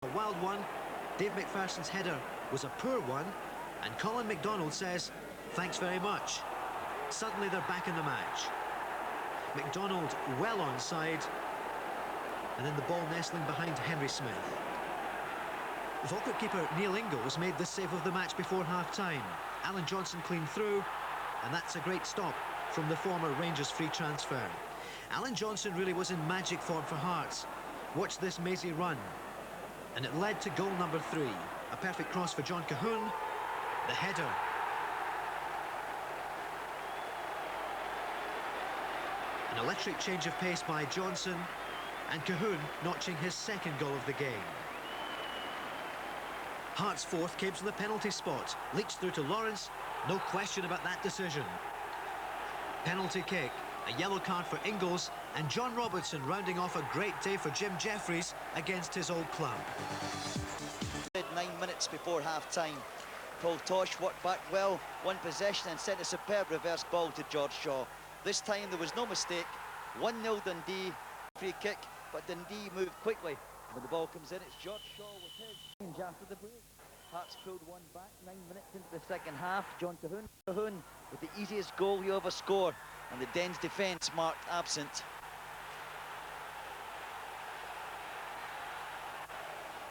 A wild one. Dave McPherson's header was a poor one, and Colin MacDonald says, thanks very much. Suddenly they're back in the match. MacDonald well onside, and then the ball nestling behind Henry Smith. Falkirk keeper Neil Ingalls made this save of the match before half-time. Alan Johnson cleaned through, and that's a great stop from the former Rangers free transfer. Alan Johnson really was in magic form for Hearts. Watch this mazy run. And it led to goal number 3. A perfect cross for John Cahoon. The header. An electric change of pace by Johnson. And Cahoon notching his second goal of the game. Hearts' fourth came from the penalty spot. Leaks through to Lawrence. No question about that decision. Penalty kick. A yellow card for Ingalls, and John Robertson rounding off a great day for Jim Jeffries against his old club. 9 minutes before half-time. Paul Tosh worked back well, won possession and sent a superb reverse ball to George Shaw. This time there was no mistake. 1-0 Dundee, free kick, but Dundee moved quickly. When the ball comes in, it's George Shaw with his change after the break. Hearts pulled one back 9 minutes into the second half. John Cahoon with the easiest goal he ever scored, and the Dens defence marked absent.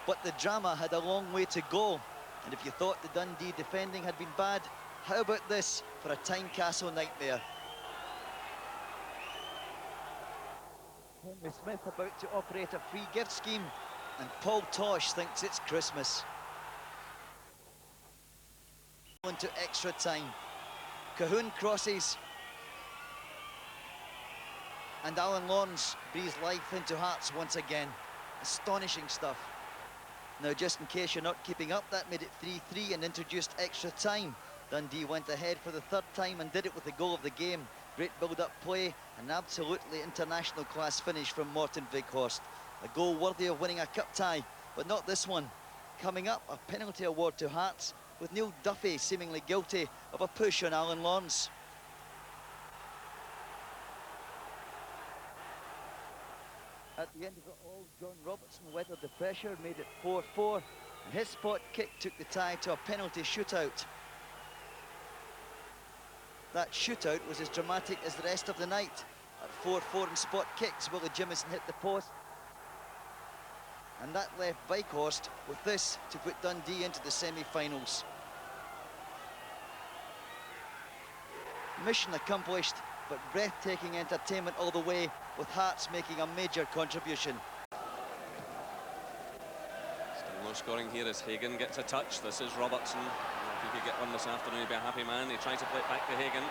But the drama had a long way to go, and if you thought the Dundee defending had been bad, how about this for a Tynecastle nightmare? Henry Smith about to operate a free gift scheme, and Paul Tosh thinks it's Christmas. Into extra time. Cahoon crosses, and Alan Lawrence breathes life into Hearts once again. Astonishing stuff. Now, just in case you're not keeping up, that made it 3-3 and introduced extra time. Dundee went ahead for the third time and did it with the goal of the game. Great build-up play, an absolutely international class finish from Morten Vighorst. A goal worthy of winning a cup tie, but not this one. Coming up, a penalty award to Hearts, with Neil Duffy seemingly guilty of a push on Alan Lawrence. At the end of it all, John Robertson weathered the pressure, made it 4-4, and his spot kick took the tie to a penalty shootout. That shootout was as dramatic as the rest of the night. At 4-4 in spot kicks, Willie Jimison hit the post, and that left Vighorst with this to put Dundee into the semi-finals. Mission accomplished, but breathtaking entertainment all the way, with Hearts making a major contribution. Still no scoring here as Hagan gets a touch. This is Robertson. If he could get one this afternoon, he'd be a happy man. He tries to play it back to Hagan.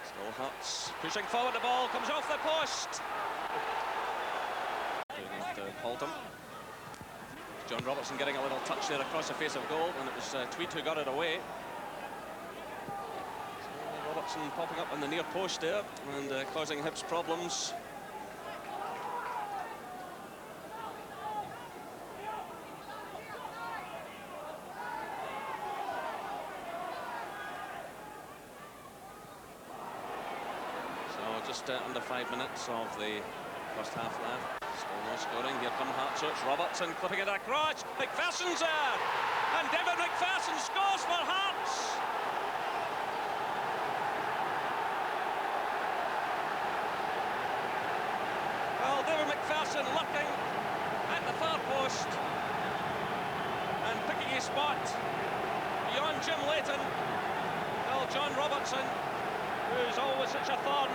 Still Hearts pushing forward, the ball comes off the post. Halton. John Robertson getting a little touch there across the face of goal, and it was Tweed who got it away. So Robertson popping up on the near post there and causing Hibs problems. So just under 5 minutes of the first half left. Still no scoring. Here come Hearts. So it's Robertson clipping it across. McPherson's there, and David McPherson scores for Hearts. Well, David McPherson looking at the far post and picking his spot beyond Jim Leighton. Well, John Robertson, who's always such a thorn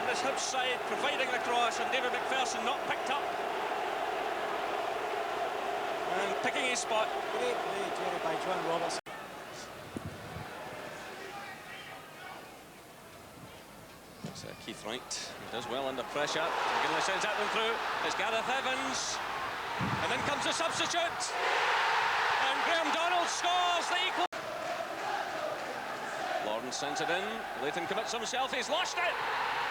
this Hibs side, providing the cross, and David McPherson not picked up and picking his spot. Great play by John Robertson. It's Keith Wright. He does well under pressure. McGinley sends that one through. It's Gareth Evans, and then comes the substitute, and Graham Donald scores the equal. Lawrence sends it in. Leighton commits himself. He's lost it.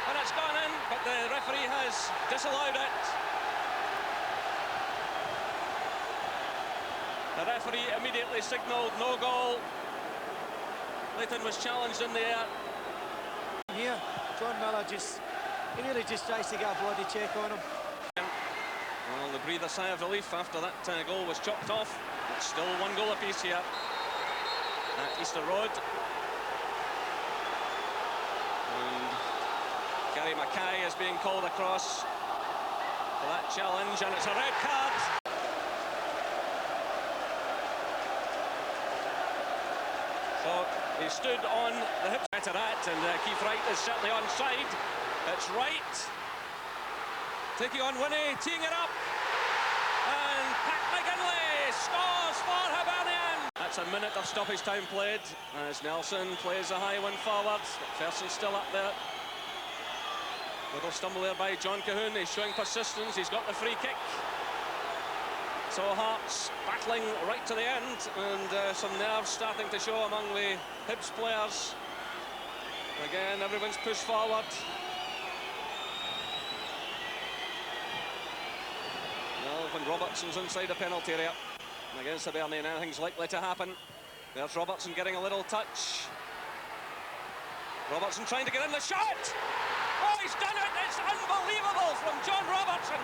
And it's gone in, but the referee has disallowed it. The referee immediately signalled no goal. Leighton was challenged in the air. Here, John Miller he really just tries to get a body check on him. Well, the breathe a sigh of relief after that goal was chopped off. It's still 1 goal apiece here at Easter Road. And Gary Mackay is being called across for that challenge, and it's a red card. So he stood on the hip at and Keith Wright is certainly onside. It's Wright taking on Winnie, teeing it up, and Pat McGinley scores for Hibernian. That's a minute of stoppage time played as Nelson plays a high one forward. McPherson's still up there. Little stumble there by John Cahoon. He's showing persistence. He's got the free kick. So Hearts battling right to the end, and some nerves starting to show among the Hibs players. Again, everyone's pushed forward. Well, when Robertson's inside the penalty area against Hibernian, anything's likely to happen. There's Robertson getting a little touch. Robertson trying to get in the shot. Oh, he's done it! It's unbelievable from John Robertson.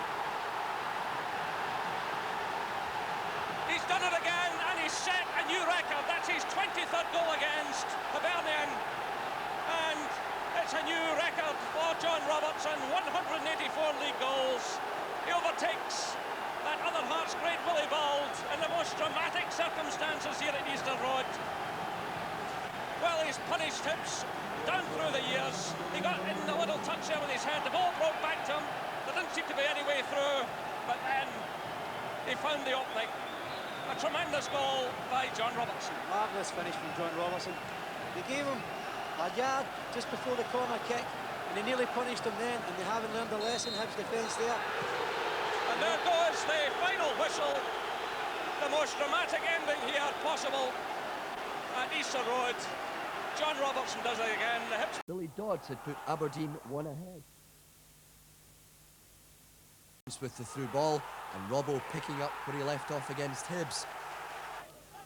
He's done it again, and he's set a new record. That's his 23rd goal against Hibernian. And it's a new record for John Robertson, 184 league goals. He overtakes that other Hearts great Willie Bald in the most dramatic circumstances here at Easter Road. Well, he's punished Hibs down through the years. He got in a little touch there with his head. The ball broke back to him. There didn't seem to be any way through, but then he found the opening. A tremendous goal by John Robertson. Marvellous finish from John Robertson. They gave him a yard just before the corner kick, and they nearly punished him then, and they haven't learned a lesson. Hibs defence there. And there goes the final whistle. The most dramatic ending here possible at Easter Road. John Robertson does it again. The Hibs. Billy Dodds had put Aberdeen one ahead. With the through ball, and Robbo picking up where he left off against Hibs.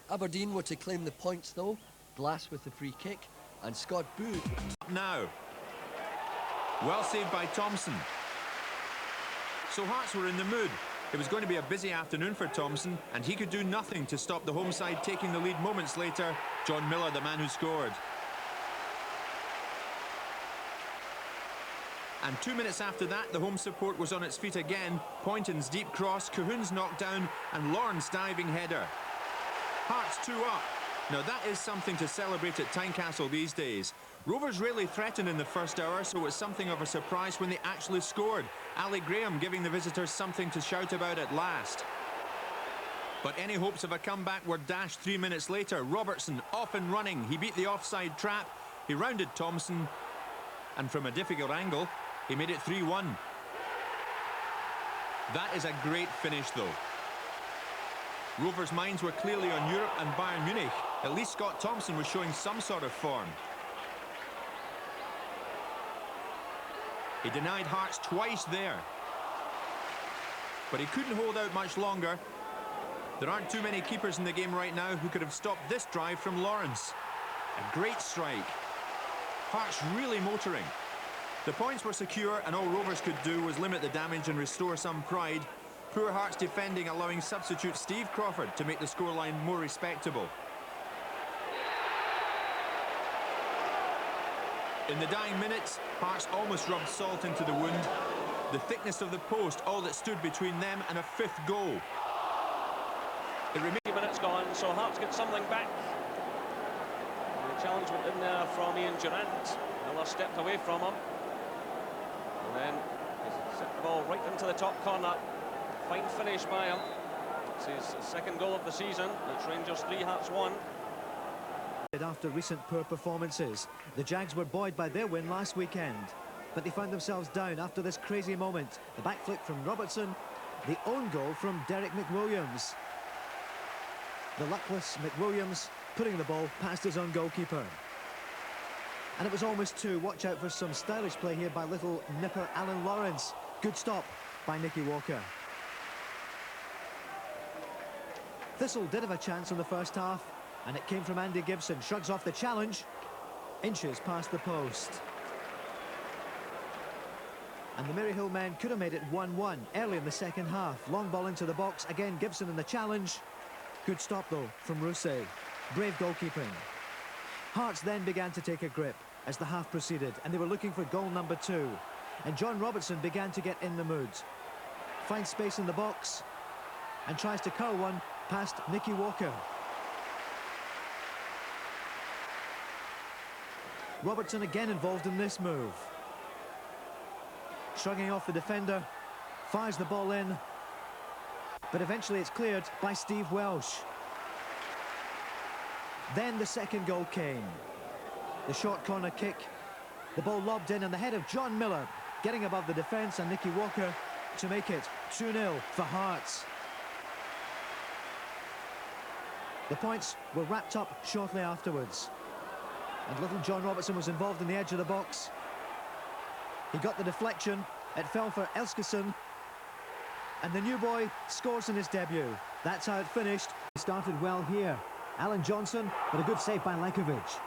Aberdeen were to claim the points though. Glass with the free kick, and Scott Booth. Now, well saved by Thompson. So Hearts were in the mood. It was going to be a busy afternoon for Thompson, and he could do nothing to stop the home side taking the lead moments later. John Miller, the man who scored. And 2 minutes after that, the home support was on its feet again. Poynton's deep cross, Cahoon's knockdown, and Lawrence diving header. Hearts 2 up. Now that is something to celebrate at Tynecastle these days. Rovers rarely threatened in the first hour, so it was something of a surprise when they actually scored. Ali Graham giving the visitors something to shout about at last. But any hopes of a comeback were dashed 3 minutes later. Robertson off and running. He beat the offside trap. He rounded Thompson, and from a difficult angle, he made it 3-1. That is a great finish, though. Rovers' minds were clearly on Europe and Bayern Munich. At least Scott Thompson was showing some sort of form. He denied Hearts twice there. But he couldn't hold out much longer. There aren't too many keepers in the game right now who could have stopped this drive from Lawrence. A great strike. Hearts really motoring. The points were secure, and all Rovers could do was limit the damage and restore some pride. Poor Hearts defending, allowing substitute Steve Crawford to make the scoreline more respectable. In the dying minutes, Hearts almost rubbed salt into the wound. The thickness of the post, all that stood between them and a fifth goal. It remains 2 minutes gone, so Hearts get something back. The challenge went in there from Ian Durant. Miller stepped away from him. And then he set the ball right into the top corner. Fine finish by him. It's his second goal of the season. It's Rangers 3, Hearts 1. After recent poor performances, the Jags were buoyed by their win last weekend, but they found themselves down after this crazy moment. The backflip from Robertson, the own goal from Derek McWilliams. The luckless McWilliams putting the ball past his own goalkeeper. And it was almost 2. Watch out for some stylish play here by little nipper Alan Lawrence. Good stop by Nicky Walker. Thistle did have a chance in the first half, and it came from Andy Gibson. Shrugs off the challenge. Inches past the post. And the Maryhill men could have made it 1-1 early in the second half. Long ball into the box. Again, Gibson in the challenge. Good stop, though, from Rousset. Brave goalkeeping. Hearts then began to take a grip as the half proceeded, and they were looking for goal number 2. And John Robertson began to get in the mood. Finds space in the box and tries to curl one past Nicky Walker. Robertson again involved in this move. Shrugging off the defender, fires the ball in, but eventually it's cleared by Steve Welsh. Then the second goal came. The short corner kick, the ball lobbed in, and the head of John Miller getting above the defence, and Nicky Walker to make it 2-0 for Hearts. The points were wrapped up shortly afterwards, and little John Robertson was involved in the edge of the box. He got the deflection, it fell for Elskison, and the new boy scores in his debut. That's how it finished. He started well here. Alan Johnson, but a good save by Lekovic.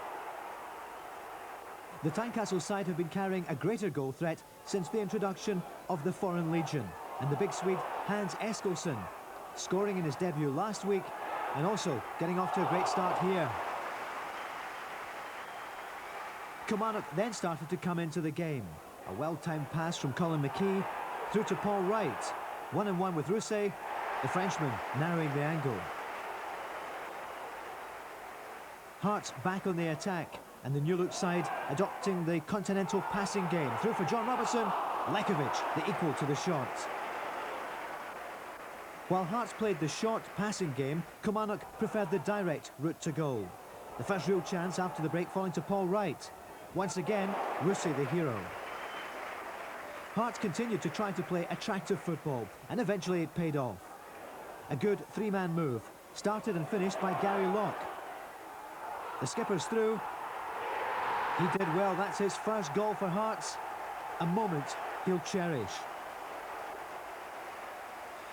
The Tynecastle side have been carrying a greater goal threat since the introduction of the Foreign Legion, and the big Swede Hans Eskilsson scoring in his debut last week and also getting off to a great start here. Kilmarnock then started to come into the game. A well-timed pass from Colin McKee through to Paul Wright. 1-on-1 with Rousset, the Frenchman narrowing the angle. Hearts back on the attack, and the New Look side adopting the continental passing game. Through for John Robertson, Lekovic, the equal to the shot. While Hearts played the short passing game, Kilmarnock preferred the direct route to goal. The first real chance after the break falling to Paul Wright. Once again, Rousset the hero. Hearts continued to try to play attractive football, and eventually it paid off. A good three-man move, started and finished by Gary Locke. The skipper's through. He did well. That's his first goal for Hearts. A moment he'll cherish.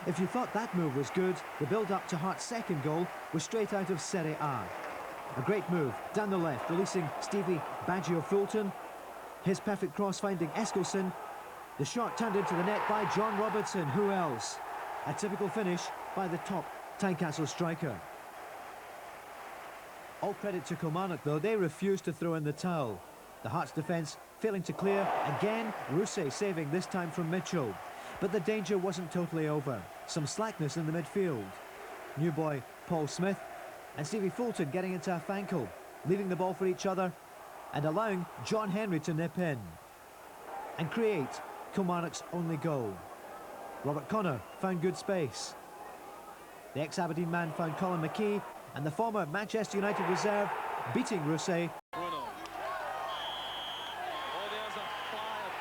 If you thought that move was good, the build-up to Hearts' second goal was straight out of Serie A. A great move down the left, releasing Stevie Baggio Fulton. His perfect cross finding Eskilsson. The shot turned into the net by John Robertson. Who else? A typical finish by the top Tynecastle striker. All credit to Kilmarnock, though. They refused to throw in the towel. The Hearts defence failing to clear. Again, Rousset saving, this time from Mitchell. But the danger wasn't totally over. Some slackness in the midfield. New boy Paul Smith and Stevie Fulton getting into a fankle, leaving the ball for each other and allowing John Henry to nip in and create Kilmarnock's only goal. Robert Connor found good space. The ex-Aberdeen man found Colin McKee, and the former Manchester United reserve beating Rousset. Bruno. Oh, there's a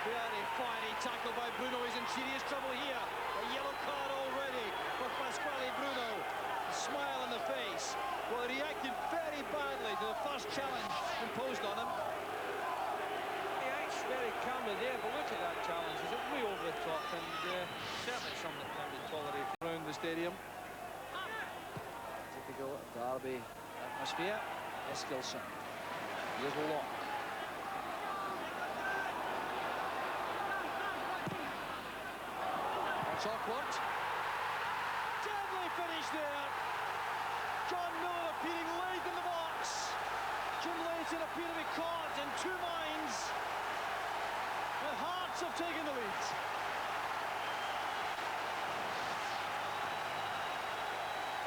very fiery tackle by Bruno. He's in serious trouble here. A yellow card already for Pasquale Bruno. A smile on the face. Well, he reacted very badly to the first challenge imposed on him. He acts very calmly there, but look at that challenge. Is it way over the top? And certainly something that can be tolerated around the stadium. Typical derby atmosphere. Eskilsson. Here's Locke. That's awkward. Deadly finish there. John Miller appearing late in the box. Jim Leighton appear to be caught in two minds. The Hearts have taken the lead.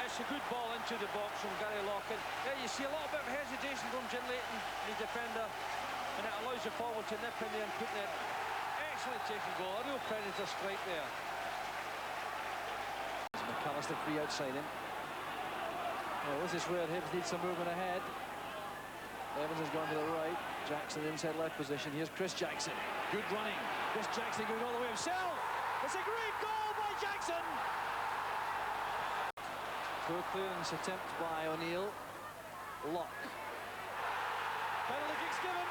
It's a good ball into the box from Gary Locke. There you see a little bit of hesitation from Jim Leighton, the defender, and it allows the forward to nip in there and put it. Excellent taking goal, a real predator strike there. McAllister free outside him. Well, this is where Hibs needs some movement ahead. Evans has gone to the right. Jackson inside left position. Here's Chris Jackson. Good running. Chris Jackson going all the way himself. It's a great goal by Jackson. Poor clearance attempt by O'Neill. Locke. Penalty kick's given.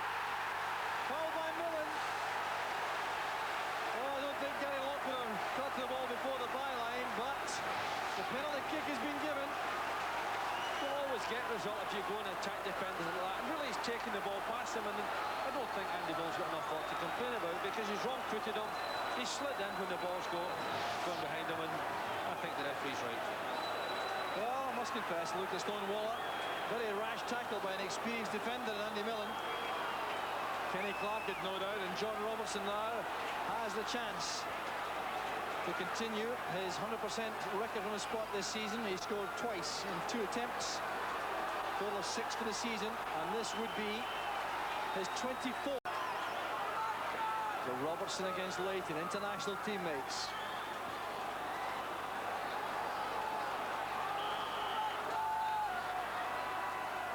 Foul by Millen. Oh, I don't think Gary Locke would have got to the ball before the byline, but the penalty kick has been given. We'll always get result if you go and attack defenders like that. And really he's taking the ball past him, and I don't think Andy Mills got enough fault to complain about because he's wrong-footed him. He slid in when the ball's going behind him, and I think the referee's right. Well, I must confess, look at Stonewaller. Very rash tackle by an experienced defender, Andy Millen. Kenny Clark had no doubt, and John Robertson now has the chance to continue his 100% record on the spot this season. He scored twice in 2 attempts, total of 6 for the season, and this would be his 24th. So Robertson against Leighton, international teammates.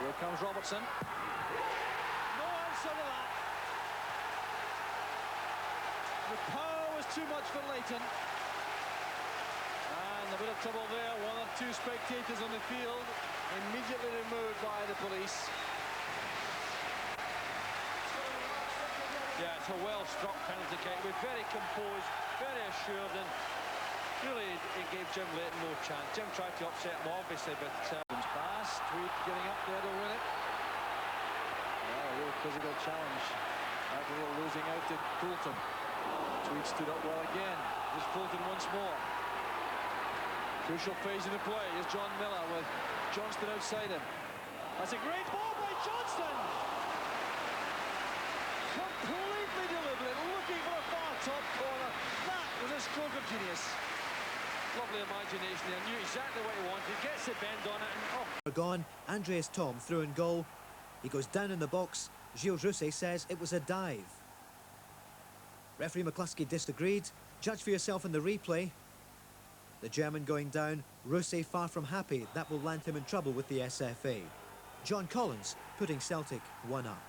Here comes Robertson. No answer to that. The power was too much for Leighton. And a bit of trouble there. 1 or 2 spectators on the field, immediately removed by the police. Yeah, it's a well-struck penalty kick. We're very composed, very assured, and really it gave Jim Leighton no chance. Jim tried to upset him, obviously, but pass, Tweed getting up there to win it. Yeah, a real physical challenge after losing out to Fulton. Tweed stood up well again. Here's Fulton once more. Crucial phase in the play. Here's John Miller with Johnston outside him. That's a great ball by Johnston. Completely deliberate, looking for a far top corner. That was a stroke of genius. Lovely imagination there, knew exactly what he wanted, gets the bend on it, and oh. Gone, Andreas Thom through in goal. He goes down in the box. Gilles Rousset says it was a dive. Referee McCluskey disagreed. Judge for yourself in the replay. The German going down, Rousset far from happy. That will land him in trouble with the SFA. John Collins putting Celtic 1 up.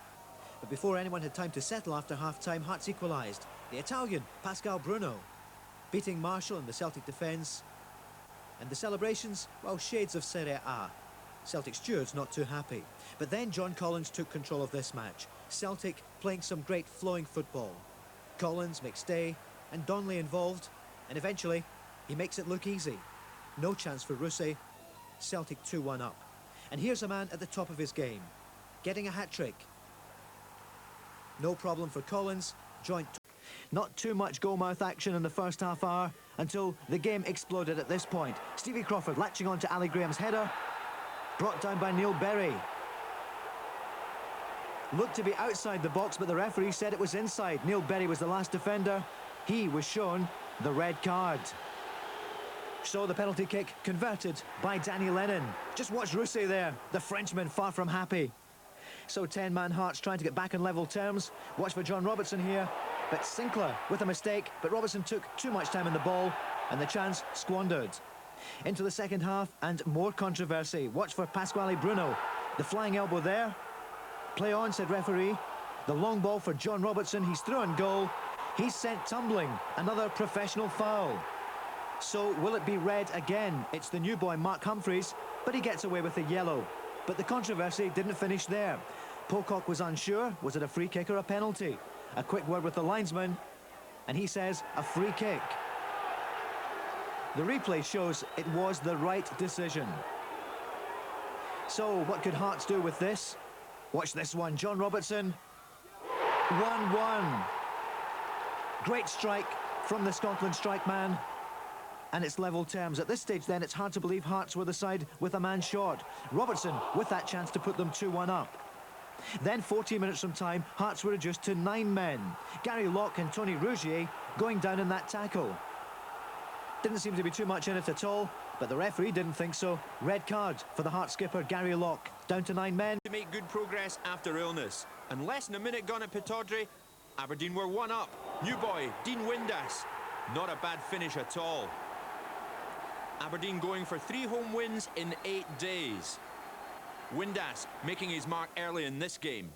But before anyone had time to settle after half-time, Hearts equalised. The Italian, Pascal Bruno, beating Marshall in the Celtic defence. And the celebrations, well, shades of Serie A. Celtic stewards not too happy. But then John Collins took control of this match. Celtic playing some great flowing football. Collins, McStay and Donnelly involved, and eventually he makes it look easy. No chance for Rousset. Celtic 2-1 up. And here's a man at the top of his game, getting a hat-trick. No problem for Collins. Joint. Not too much goalmouth action in the first half hour until the game exploded at this point. Stevie Crawford latching on to Ali Graham's header. Brought down by Neil Berry. Looked to be outside the box, but the referee said it was inside. Neil Berry was the last defender. He was shown the red card. So the penalty kick converted by Danny Lennon. Just watch Rousset there. The Frenchman far from happy. So 10-man Hearts trying to get back in level terms. Watch for John Robertson here. But Sinclair with a mistake, but Robertson took too much time in the ball and the chance squandered. Into the second half and more controversy. Watch for Pasquale Bruno. The flying elbow there. Play on, said referee. The long ball for John Robertson. He's through on goal. He's sent tumbling. Another professional foul. So will it be red again? It's the new boy Mark Humphreys, but he gets away with the yellow. But the controversy didn't finish there. Pocock was unsure. Was it a free kick or a penalty? A quick word with the linesman, and he says a free kick. The replay shows it was the right decision. So what could Hearts do with this? Watch this one, John Robertson. 1-1. Great strike from the Scotland strike man. And it's level terms. At this stage then, it's hard to believe Hearts were the side with a man short. Robertson with that chance to put them 2-1 up. Then 14 minutes from time, Hearts were reduced to 9 men. Gary Locke and Tony Rougier going down in that tackle. Didn't seem to be too much in it at all, but the referee didn't think so. Red card for the Hearts skipper Gary Locke. Down to 9 men. To make good progress after illness. And less than a minute gone at Pittodrie, Aberdeen were 1 up. New boy, Dean Windass. Not a bad finish at all. Aberdeen going for 3 home wins in 8 days. Windass making his mark early in this game.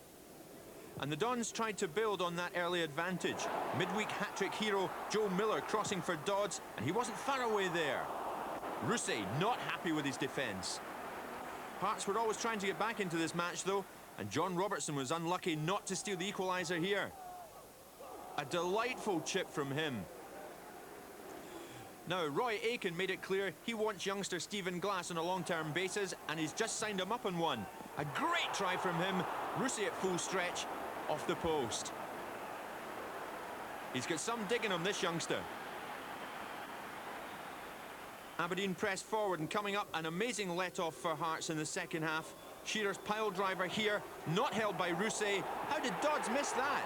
And the Dons tried to build on that early advantage. Midweek hat-trick hero Joe Miller crossing for Dodds, and he wasn't far away there. Rousset not happy with his defence. Hearts were always trying to get back into this match though, and John Robertson was unlucky not to steal the equaliser here. A delightful chip from him. Now, Roy Aitken made it clear he wants youngster Stephen Glass on a long-term basis, and he's just signed him up on one. A great try from him. Rusey at full stretch, off the post. He's got some digging on this youngster. Aberdeen pressed forward, and coming up, an amazing let-off for Hearts in the second half. Shearer's pile driver here, not held by Rusey. How did Dodds miss that?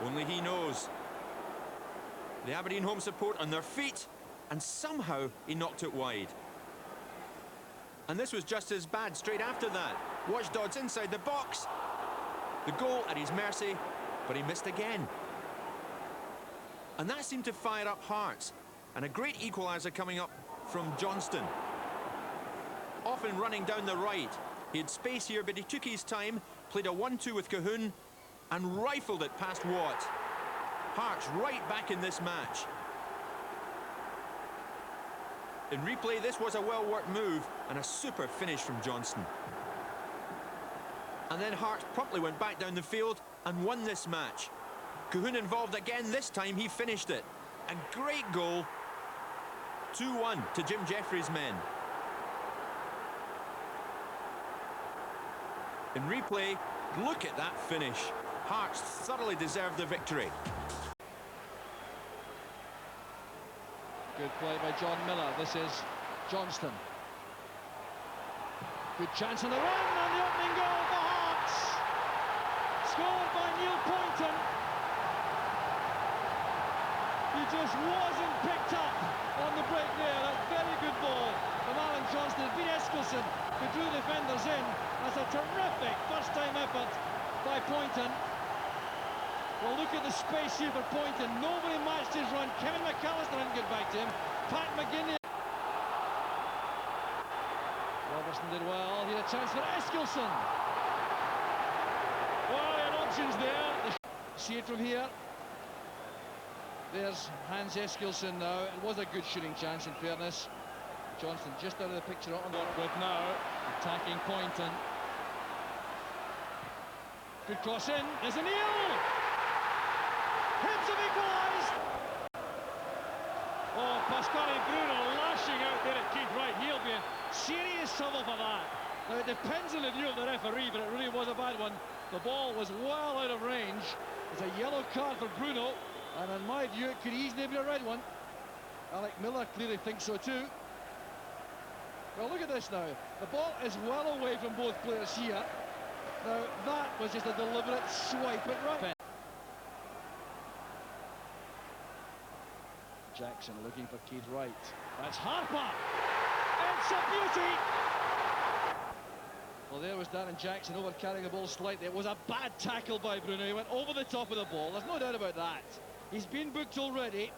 Only he knows. The Aberdeen home support on their feet, and somehow he knocked it wide. And this was just as bad straight after that. Watch Dodds inside the box. The goal at his mercy, but he missed again. And that seemed to fire up Hearts. And a great equaliser coming up from Johnston. Often running down the right. He had space here, but he took his time, played a 1-2 with Cahoon, and rifled it past Watt. Hearts right back in this match. In replay, this was a well-worked move and a super finish from Johnston. And then Hearts promptly went back down the field and won this match. Cahoon involved again, this time he finished it. A great goal. 2-1 to Jim Jeffries' men. In replay, look at that finish. Hearts thoroughly deserved the victory. Good play by John Miller. This is Johnston. Good chance on the run, and the opening goal for Hearts. Scored by Neil Poynton. He just wasn't picked up on the break there. A very good ball from Alan Johnston. It beat Eskilsson, who drew defenders in. That's a terrific first-time effort by Poynton. Well, look at the space here for Poynton. Nobody matched his run. Kevin McAllister didn't get back to him. Pat McGinney. Robertson did well. He had a chance for Eskilsson. Well, he had options there. See it from here. There's Hans Eskilsson now. It was a good shooting chance, in fairness. Johnston just out of the picture on the with now. Attacking Poynton. Good cross in. There's a Neil. Hibs have equalised. Oh, Pasquale Bruno lashing out there at Keith Wright. He'll be in serious trouble for that. Now, it depends on the view of the referee, but it really was a bad one. The ball was well out of range. It's a yellow card for Bruno, and in my view, it could easily be a red one. Alec Miller clearly thinks so too. Well, look at this now. The ball is well away from both players here. Now, that was just a deliberate swipe at right. Jackson looking for Keith Wright. That's Harper. It's a beauty. Well, there was Darren Jackson over carrying the ball slightly. It was a bad tackle by Bruno. He went over the top of the ball. There's no doubt about that. He's been booked already.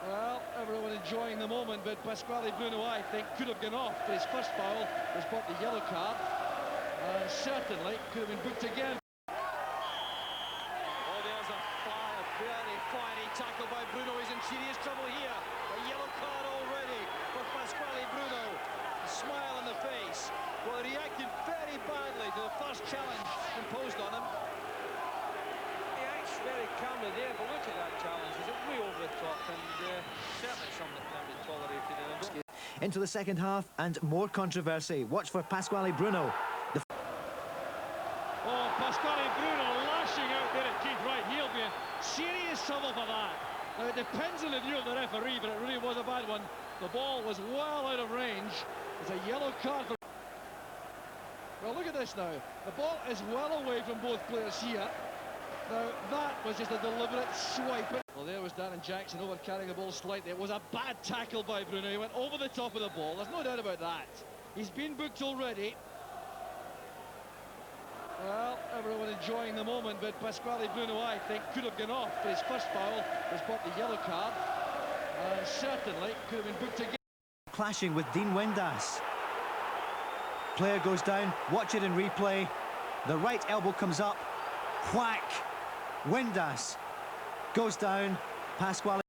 Well, everyone enjoying the moment, but Pasquale Bruno, I think, could have gone off. But his first foul was bought the yellow card, and certainly could have been booked again. Oh, there's a very fine tackle by Bruno. He's in serious trouble here. A yellow card already for Pasquale Bruno. A smile on the face. Well, he reacted very badly to the first challenge imposed on him. Very calmly there, but look at that challenge. He's way over the top, and certainly something that can't be tolerated. Into the second half, and more controversy. Watch for Pasquale Bruno. Oh, Pasquale Bruno lashing out there at Keith Wright. He'll be in serious trouble for that. Now, it depends on the view of the referee, but it really was a bad one. The ball was well out of range. It's a yellow card for... Well, look at this now. The ball is well away from both players here. Now, that was just a deliberate swipe. Well, there was Darren Jackson over carrying the ball slightly. It was a bad tackle by Bruno. He went over the top of the ball. There's no doubt about that. He's been booked already. Well, everyone enjoying the moment, but Pasquale Bruno, I think, could have gone off. But his first foul was bought the yellow card, and certainly could have been booked again. Clashing with Dean Windass. Player goes down. Watch it in replay. The right elbow comes up. Whack. Windass goes down. Pasquale